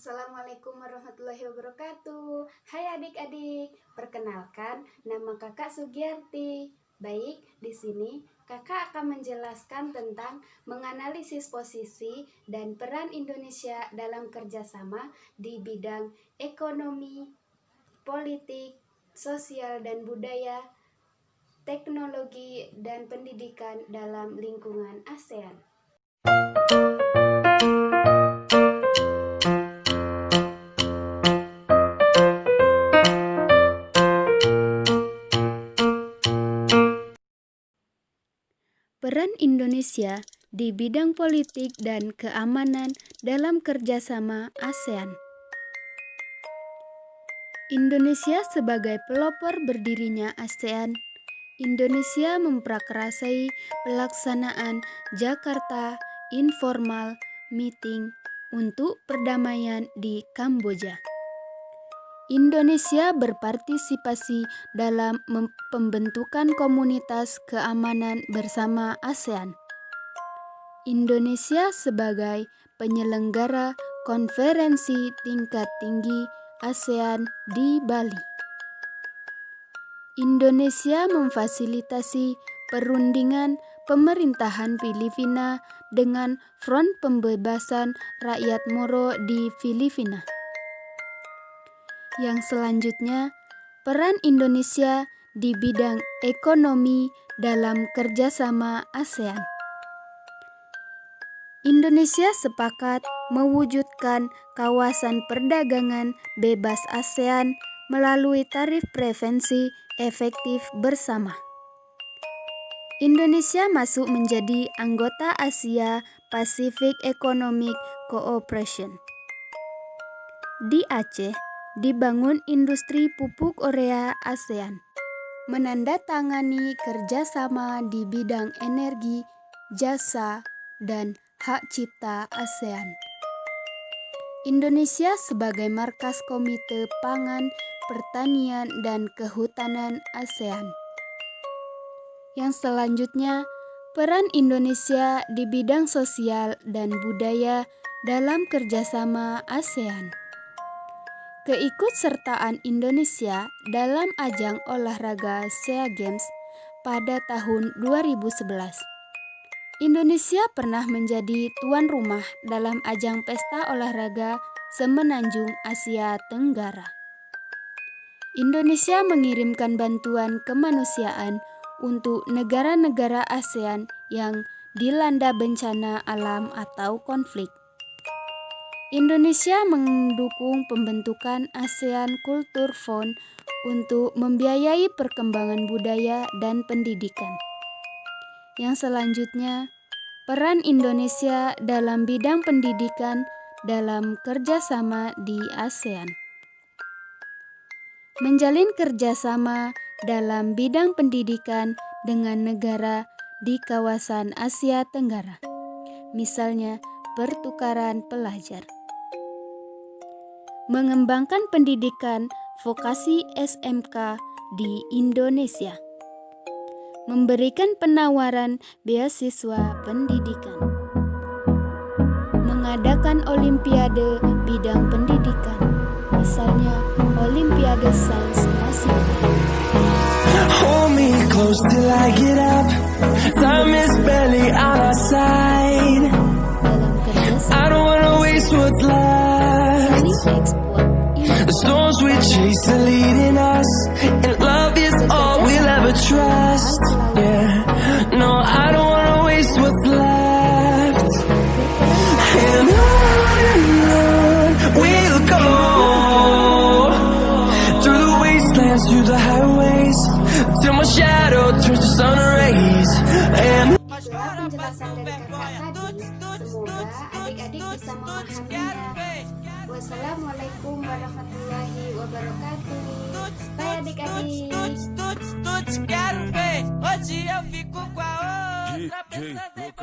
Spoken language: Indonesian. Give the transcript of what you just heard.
Assalamualaikum warahmatullahi wabarakatuh. Hai adik-adik, perkenalkan nama kakak Sugiyarti. Baik, di sini kakak akan menjelaskan tentang menganalisis posisi dan peran Indonesia dalam kerjasama di bidang ekonomi, politik, sosial dan budaya, teknologi, dan pendidikan dalam lingkungan ASEAN. Peran Indonesia di bidang politik dan keamanan dalam kerjasama ASEAN. Indonesia sebagai pelopor berdirinya ASEAN, Indonesia memprakarsai pelaksanaan Jakarta Informal Meeting untuk perdamaian di Kamboja. Indonesia berpartisipasi dalam pembentukan komunitas keamanan bersama ASEAN. Indonesia sebagai penyelenggara konferensi tingkat tinggi ASEAN di Bali. Indonesia memfasilitasi perundingan pemerintahan Filipina dengan Front Pembebasan Rakyat Moro di Filipina. Yang selanjutnya, peran Indonesia di bidang ekonomi dalam kerjasama ASEAN. Indonesia sepakat mewujudkan kawasan perdagangan bebas ASEAN melalui tarif preferensi efektif bersama. Indonesia masuk menjadi anggota Asia Pacific Economic Cooperation. Di Aceh, dibangun industri pupuk urea ASEAN, menandatangani kerjasama di bidang energi, jasa, dan hak cipta ASEAN. Indonesia sebagai markas Komite Pangan, Pertanian, dan Kehutanan ASEAN. Yang selanjutnya, peran Indonesia di bidang sosial dan budaya dalam kerjasama ASEAN. Keikutsertaan Indonesia dalam ajang olahraga SEA Games pada tahun 2011. Indonesia pernah menjadi tuan rumah dalam ajang pesta olahraga semenanjung Asia Tenggara. Indonesia mengirimkan bantuan kemanusiaan untuk negara-negara ASEAN yang dilanda bencana alam atau konflik. Indonesia mendukung pembentukan ASEAN Culture Fund untuk membiayai perkembangan budaya dan pendidikan. Yang selanjutnya, peran Indonesia dalam bidang pendidikan dalam kerjasama di ASEAN. Menjalin kerjasama dalam bidang pendidikan dengan negara di kawasan Asia Tenggara, misalnya pertukaran pelajar. Mengembangkan pendidikan vokasi SMK di Indonesia. Memberikan penawaran beasiswa pendidikan. Mengadakan olimpiade bidang pendidikan, misalnya Olimpiade Sains Nasional. Hold me close till I get up. Time is barely on our side. I don't wanna waste what's left. The storms we chase are leading us, and love is all we'll ever trust. Yeah, no, I don't wanna waste what's left. And on we'll go, through the wastelands, through the highways, till my shadow turns to sun rays. And itulah penjelasan dari kakak tadi. Semoga adik-adik bisa memahaminya. Wassalamualaikum warahmatullahi wabarakatuh. Bye adik-adik. Quero ver, hoje eu fico com a outra pensando em